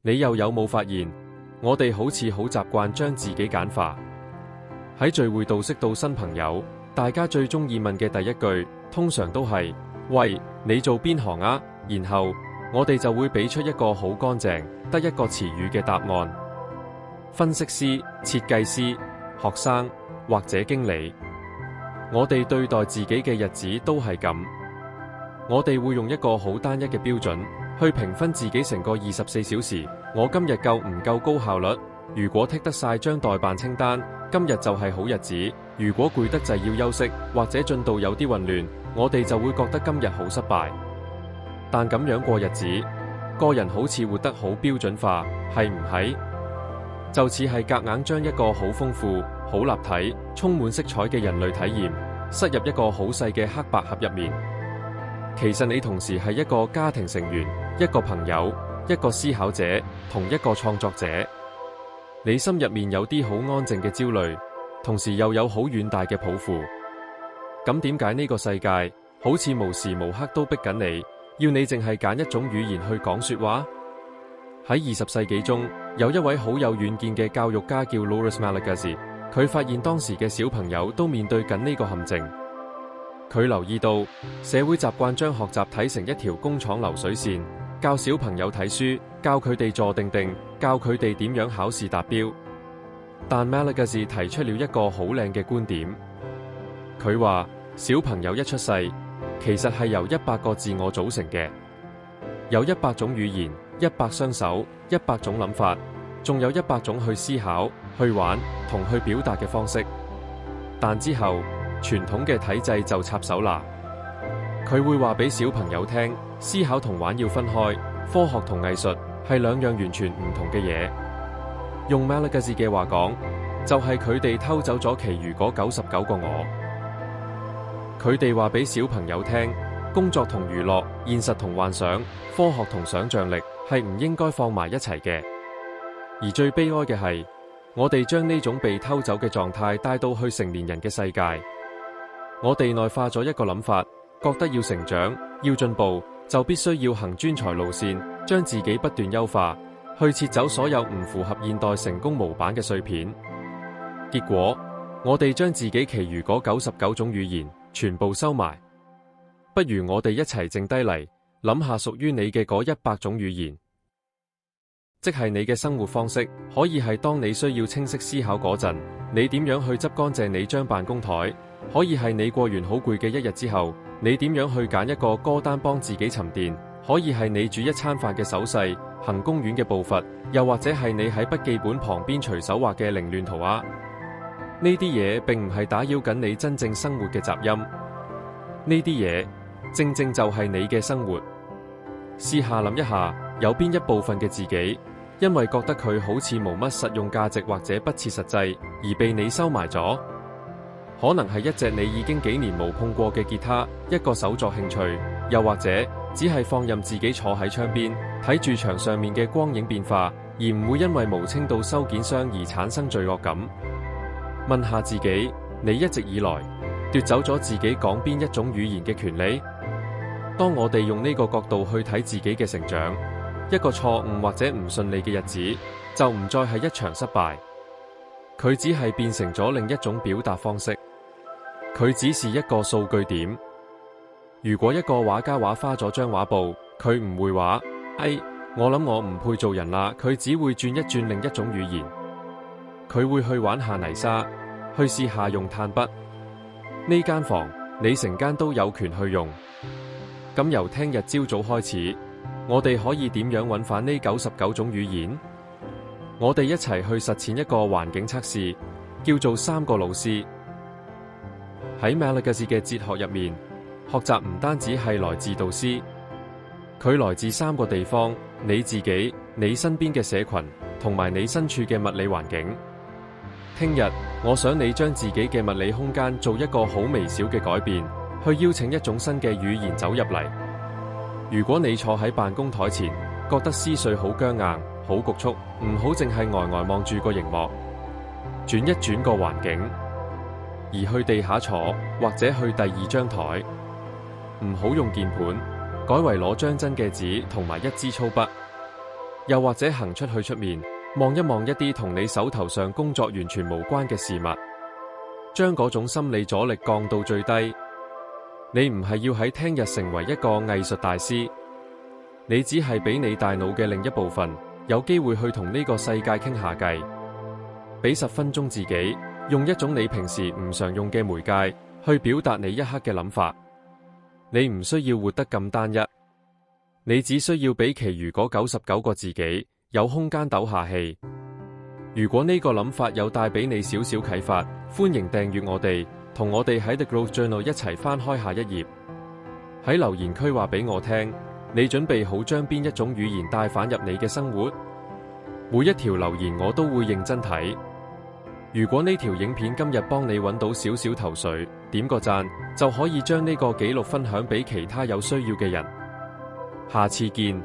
你又有冇發現，我哋好似好習慣將自己簡化？喺聚會度識到新朋友，大家最中意問嘅第一句，通常都係：喂，你做邊行啊？然後我哋就會俾出一個好乾淨，得一個詞語嘅答案。分析師、設計師、學生或者經理，我哋對待自己嘅日子都係咁。我哋會用一個好單一嘅標準去評分自己成個24小時。我今日夠唔夠高效率？如果剔得晒張待辦清單，今日就係好日子。如果攰得滯要休息，或者進度有啲混亂，我哋就會覺得今日好失敗。但咁樣過日子，個人好似活得好標準化，係唔係？就似係夾硬將一個好豐富、好立體、充滿色彩嘅人類體驗，塞入一個好細嘅黑白盒入面。其實你同時係一個家庭成員、一個朋友、一個思考者，同一個創作者。你心入面有啲好安靜嘅焦慮，同時又有好遠大嘅抱負。咁點解呢個世界好似無時無刻都逼緊你，要你淨係揀一種語言去講說話？喺20世紀中，有一位好有遠見嘅教育家叫 Loris Malagasy， 佢發現當時嘅小朋友都面對緊呢個陷阱。佢留意到社會習慣將學習睇成一條工廠流水線，教小朋友睇書，教佢哋坐定定，教佢哋點樣考試達標。但 Malagasy 提出了一個好靚嘅觀點，佢話小朋友一出世，其實係由100個自我組成嘅，有100種語言、100雙手、100種諗法，仲有100種去思考、去玩同去表達嘅方式。但之後傳統嘅體制就插手啦，佢會話俾小朋友聽，思考同玩要分開，科學同藝術係兩樣完全唔同嘅嘢。用 Malagasy 嘅話講，就係佢哋偷走咗其餘嗰99個我。佢哋話俾小朋友聽，工作同娛樂、現實同幻想、科學同想像力係唔應該放埋一齊嘅。而最悲哀嘅係，我哋將呢種被偷走嘅狀態帶到去成年人嘅世界。我哋內化咗一個諗法，覺得要成長、要進步，就必須要行專才路線，將自己不斷優化，去切走所有唔符合現代成功模板嘅碎片。結果，我哋將自己其餘嗰99種語言全部收埋。不如我哋一齊靜低嚟，諗下屬於你嘅嗰100種語言，即係你嘅生活方式。可以係當你需要清晰思考嗰陣，你點樣去執乾淨你張辦公台；可以係你過完好攰嘅一日之後，你點樣去揀一個歌單幫自己沉澱；可以係你煮一餐飯嘅手勢、行公園嘅步伐，又或者係你喺筆記本旁邊隨手畫嘅凌亂塗鴉。呢啲嘢並唔係打擾緊你真正生活嘅雜音，呢啲嘢正正就係你嘅生活。試下諗一下，有邊一部分嘅自己，因為覺得佢好似冇乜實用價值或者不切實際，而被你收埋咗？可能係一隻你已經幾年冇碰過嘅吉他，一個手作興趣，又或者只係放任自己坐喺窗邊，睇住牆上面嘅光影變化，而唔會因為無清到收件箱而產生罪惡感。問下自己，你一直以來奪走咗自己講邊一種語言嘅權利？當我哋用呢個角度去睇自己嘅成長，一個錯誤或者唔順利嘅日子，就唔再係一場失敗，佢只係變成咗另一種表達方式，佢只是一個數據點。如果一個畫家畫花咗張畫布，佢唔會話，我諗我唔配做人啦，佢只會轉一轉另一種語言。佢會去玩下泥沙，去試下用炭筆。呢間房你成間都有權去用。咁由聽日朝早開始，我哋可以點樣揾返呢99種語言？我哋一齊去實踐一個環境測試，叫做3個老師。喺 Malagasy 嘅哲學入面，學習唔單止係來自導師，佢來自3個地方：你自己、你身邊嘅社群，同埋你身處嘅物理環境。聽日，我想你將自己嘅物理空間做一個好微小嘅改變，去邀請一種新嘅語言走入嚟。如果你坐喺辦公台前，覺得思緒好僵硬、好局促，唔好淨係呆望住個熒幕，轉一轉個環境，而去地下坐，或者去第2張台。唔好用鍵盤，改為攞張真嘅紙同埋一支粗筆。又或者行出去出面，望一望一啲同你手頭上工作完全無關嘅事物，將嗰種心理阻力降到最低。你唔係要喺聽日成為一個藝術大師，你只係俾你大腦嘅另一部分有機會去同呢個世界傾下偈。俾10分鐘自己，用一種你平時唔常用嘅媒介去表達你一刻嘅諗法。你唔需要活得咁單一，你只需要俾其餘嗰99個自己有空間抖下氣。如果呢個諗法有帶俾你少少啟發，歡迎訂閱我哋，同我哋喺 The Growth Journal 一齊翻開下一頁。喺留言區話俾我聽，你準備好將邊一種語言帶返入你嘅生活？每一條留言我都會認真睇。如果呢條影片今日幫你揾到少少頭緒，點個讚就可以將呢個紀錄分享俾其他有需要嘅人。下次見。